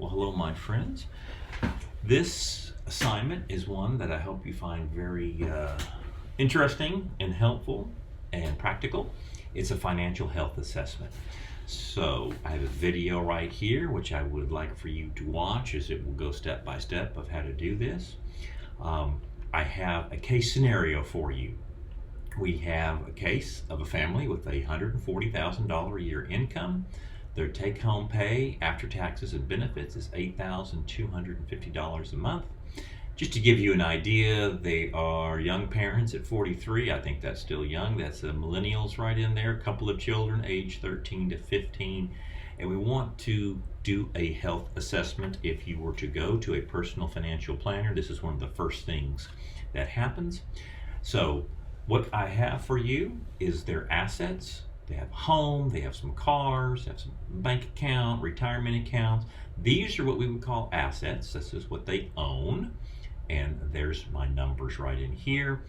Well, hello, my friends. This assignment is one that I hope you find very interesting and helpful and practical. It's a financial health assessment. So I have a video right here, which I would like for you to watch, as it will go step by step of how to do this. I have a case scenario for you. We have a case of a family with a $140,000 a year income. Their take-home pay after taxes and benefits is $8,250 a month. Just to give you an idea, they are young parents at 43. I think that's still young. That's the millennials right in there. A couple of children, age 13 to 15. And we want to do a health assessment. If you were to go to a personal financial planner, this is one of the first things that happens. So what I have for you is their assets. They have a home, they have some cars, they have some bank account, retirement accounts. These are what we would call assets. This is what they own. And there's my numbers right in here.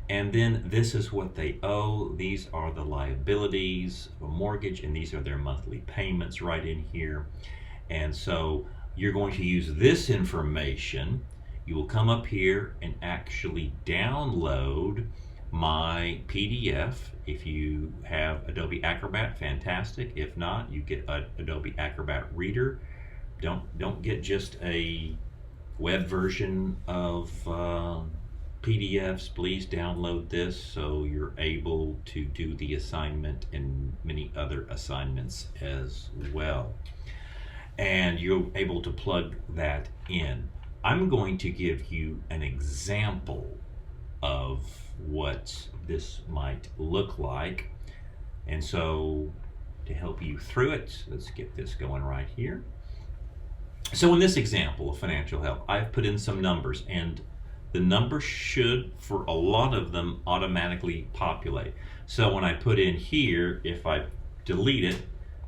And then this is what they owe. These are the liabilities of a mortgage, and these are their monthly payments right in here. And so you're going to use this information. You will come up here and actually download my PDF. If you have Adobe Acrobat, fantastic. If not, you get Adobe Acrobat Reader. Don't get just a web version of PDFs. Please download this so you're able to do the assignment and many other assignments as well. And you're able to plug that in. I'm going to give you an example of what this might look like. And so to help you through it, let's get this going right here. So in this example of financial health, I've put in some numbers, and the numbers should, for a lot of them, automatically populate. So when I put in here, if I delete it,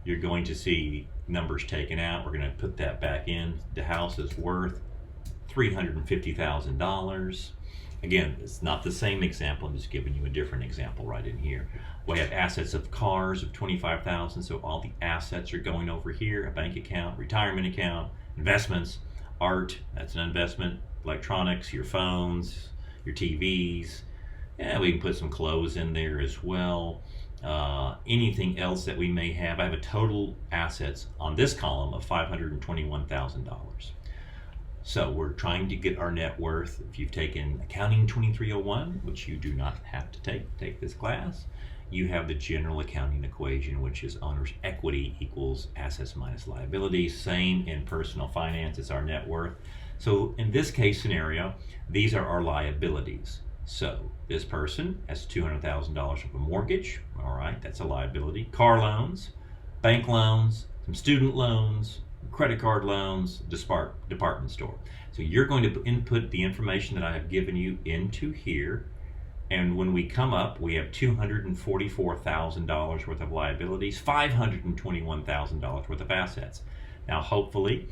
you're going to see numbers taken out. We're going to put that back in. The house is worth $350,000. Again, it's not the same example. I'm just giving you a different example right in here. We have assets of cars of $25,000. So all the assets are going over here: a bank account, retirement account, investments, art, that's an investment, electronics, your phones, your TVs. Yeah, we can put some clothes in there as well. Anything else that we may have. I have a total assets on this column of $521,000. So we're trying to get our net worth. If you've taken Accounting 2301, which you do not have to take this class, you have the general accounting equation, which is owner's equity equals assets minus liabilities. Same in personal finance, it's our net worth. So in this case scenario, these are our liabilities. So this person has $200,000 of a mortgage. All right, that's a liability. Car loans, bank loans, some student loans, credit card loans, department store. So you're going to input the information that I have given you into here. And when we come up, we have $244,000 worth of liabilities, $521,000 worth of assets. Now, hopefully,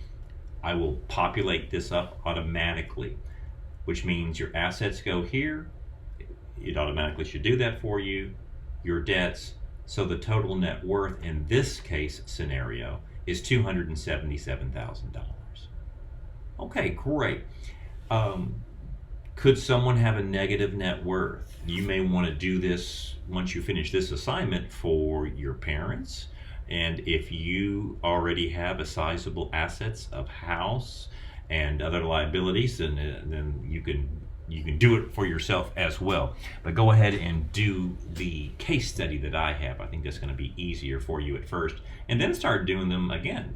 I will populate this up automatically, which means your assets go here. It automatically should do that for you. Your debts. So the total net worth in this case scenario is $277,000. Okay, great. Could someone have a negative net worth? You may want to do this once you finish this assignment for your parents. And if you already have a sizable assets of house and other liabilities, then you can do it for yourself as well. But go ahead and do the case study that I have. I think that's going to be easier for you at first, and then start doing them again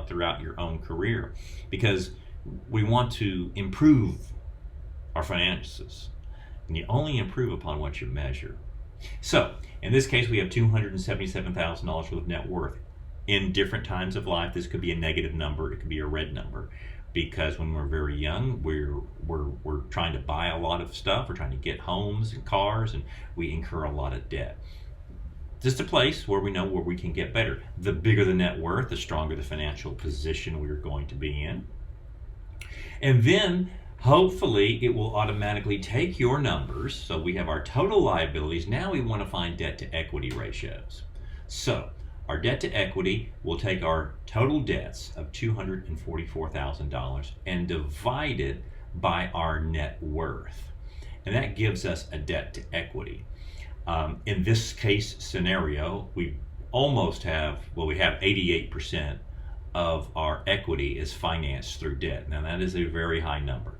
throughout your own career, because we want to improve our finances, and you only improve upon what you measure. So in this case, we have $277,000 worth of net worth. In different times of life, this could be a negative number, it could be a red number, because when we're very young, we're trying to buy a lot of stuff. We're trying to get homes and cars, and we incur a lot of debt. Just a place where we know where we can get better. The bigger the net worth, the stronger the financial position we're going to be in. And then hopefully it will automatically take your numbers. So we have our total liabilities. Now we want to find debt to equity ratios. So Our debt to equity will take our total debts of $244,000 and divide it by our net worth. And that gives us a debt to equity. In this case scenario, we almost have, well, we have 88% of our equity is financed through debt. Now, that is a very high number.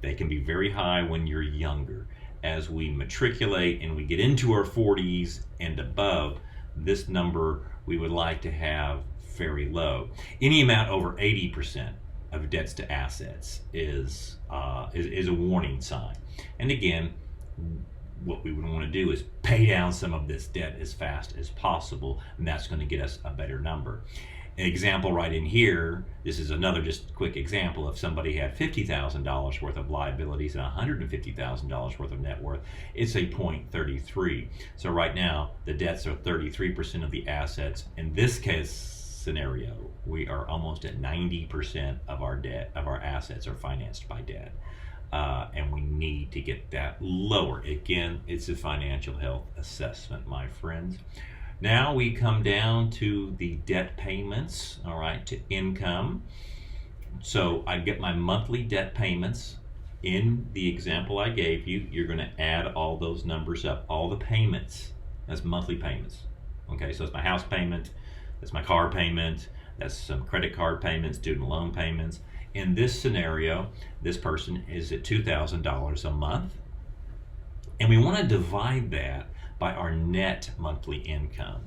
They can be very high when you're younger. As we matriculate and we get into our 40s and above, this number we would like to have very low. Any amount over 80% of debts to assets is a warning sign. And again, what we would want to do is pay down some of this debt as fast as possible, and that's going to get us a better number. An example right in here, this is another just quick example. If somebody had $50,000 worth of liabilities and $150,000 worth of net worth, it's a 0.33. So right now, the debts are 33% of the assets. In this case scenario, we are almost at 90% of our debt, of our assets are financed by debt. And we need to get that lower. Again, it's a financial health assessment, my friends. Now we come down to the debt payments, all right, to income. So I get my monthly debt payments. In the example I gave you, you're going to add all those numbers up, all the payments. That's monthly payments. Okay, so it's my house payment, that's my car payment, that's some credit card payments, student loan payments. In this scenario, this person is at $2,000 a month, and we want to divide that by our net monthly income,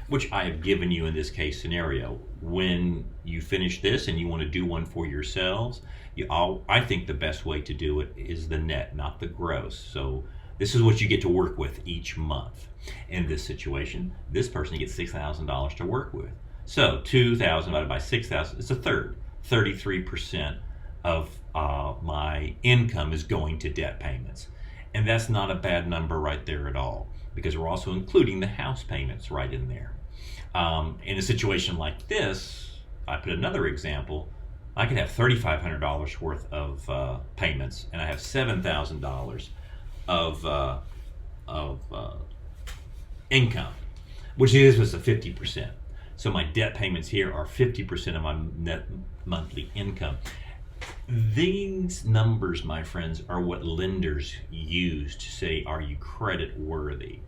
which I have given you in this case scenario. When you finish this and you want to do one for yourselves, I think the best way to do it is the net, not the gross. So this is what you get to work with each month. In this situation, this person gets $6,000 to work with. So 2,000 divided by 6,000, it's a third. 33% of my income is going to debt payments. And that's not a bad number right there at all, because we're also including the house payments right in there. In a situation like this, I put another example. I could have $3,500 worth of payments, and I have $7,000 of income, which was a 50%. So my debt payments here are 50% of my net monthly income. These numbers, my friends, are what lenders use to say, are you credit worthy?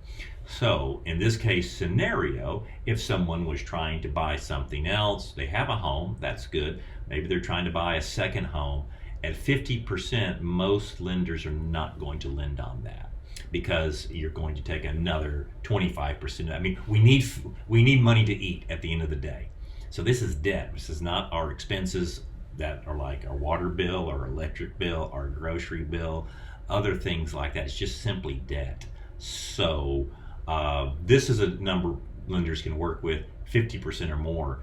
So in this case scenario, if someone was trying to buy something else, they have a home, that's good. Maybe they're trying to buy a second home. At 50%, most lenders are not going to lend on that, because you're going to take another 25%. I mean, we need money to eat at the end of the day. So this is debt. This is not our expenses that are like our water bill, our electric bill, our grocery bill, other things like that. It's just simply debt. So this is a number lenders can work with. 50% or more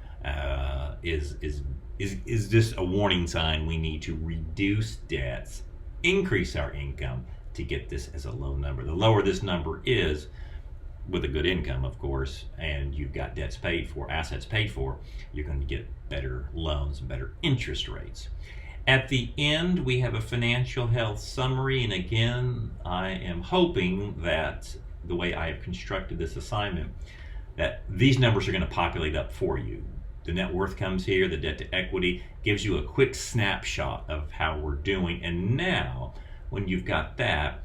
is just a warning sign. We need to reduce debts, increase our income to get this as a low number. The lower this number is, with a good income, of course, and you've got debts paid for, assets paid for, you're going to get better loans and better interest rates. At the end, we have a financial health summary, and again, I am hoping that the way I have constructed this assignment, that these numbers are going to populate up for you. The net worth comes here, the debt to equity gives you a quick snapshot of how we're doing, and now, when you've got that,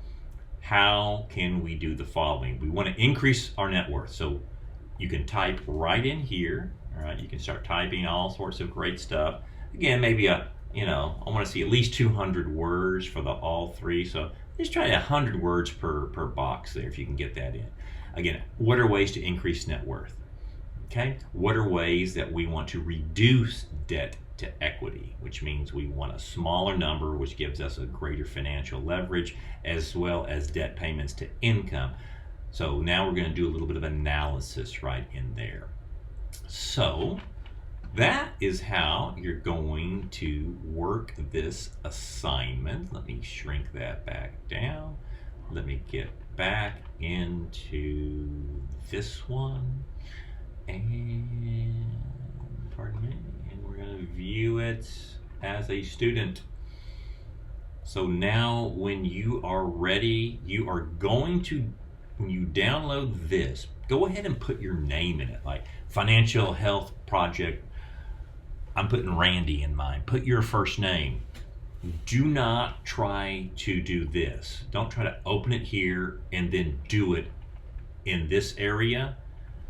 how can we do the following? We want to increase our net worth. So you can type right in here. All right, you can start typing all sorts of great stuff. Again, maybe I want to see at least 200 words for all three. So just try 100 words per box there if you can get that in. Again, what are ways to increase net worth? Okay, what are ways that we want to reduce debt to equity, which means we want a smaller number, which gives us a greater financial leverage, as well as debt payments to income. So now we're going to do a little bit of analysis right in there. So that is how you're going to work this assignment. Let me shrink that back down. Let me get back into this one, and pardon me, and we're going to view it as a student. So now when you are ready, you are going to, when you download this, go ahead and put your name in it, like Financial Health Project. I'm putting Randy in mine. Put your first name. Do not try to do this. Don't try to open it here and then do it in this area.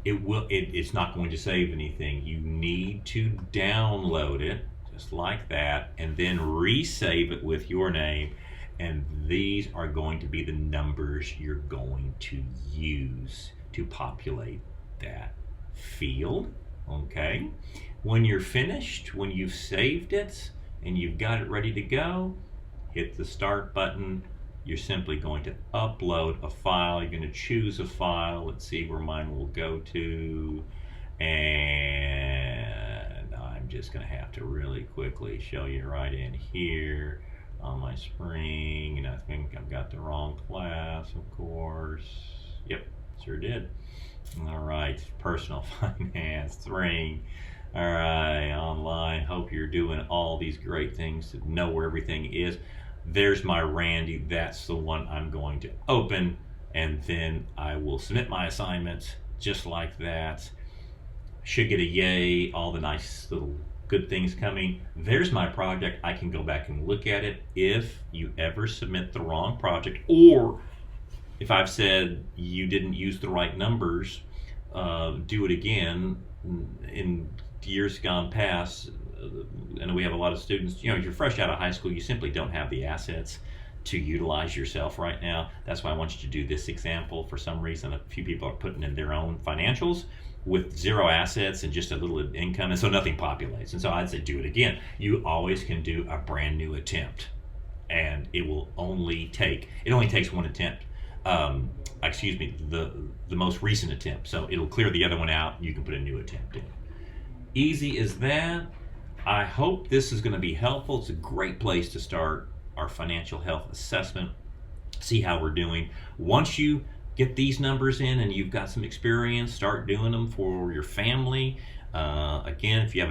It's not going to save anything. You need to download it just like that and then resave it with your name, and these are going to be the numbers you're going to use to populate that field. Okay, when you're finished, when you've saved it and you've got it ready to go, hit the start button. You're simply going to upload a file. You're going to choose a file. Let's see where mine will go to. And I'm just going to have to really quickly show you right in here on my screen. And I think I've got the wrong class, of course. Yep, sure did. All right, personal finance 3. All right, online. Hope you're doing all these great things to know where everything is. There's my Randy. That's the one I'm going to open, and then I will submit my assignments just like that. Should get a yay, all the nice little good things coming. There's my project. I can go back and look at it if you ever submit the wrong project, or if I've said you didn't use the right numbers, do it again. In years gone past, and we have a lot of students, if you're fresh out of high school, you simply don't have the assets to utilize yourself right now. That's why I want you to do this example. For some reason, a few people are putting in their own financials with 0 assets and just a little income, and so nothing populates. And so I'd say do it again. You always can do a brand new attempt, and it only takes one attempt. The most recent attempt. So it'll clear the other one out. You can put a new attempt in. Easy as that. I hope this is going to be helpful. It's a great place to start our financial health assessment. See how we're doing. Once you get these numbers in and you've got some experience, start doing them for your family. Again, if you have a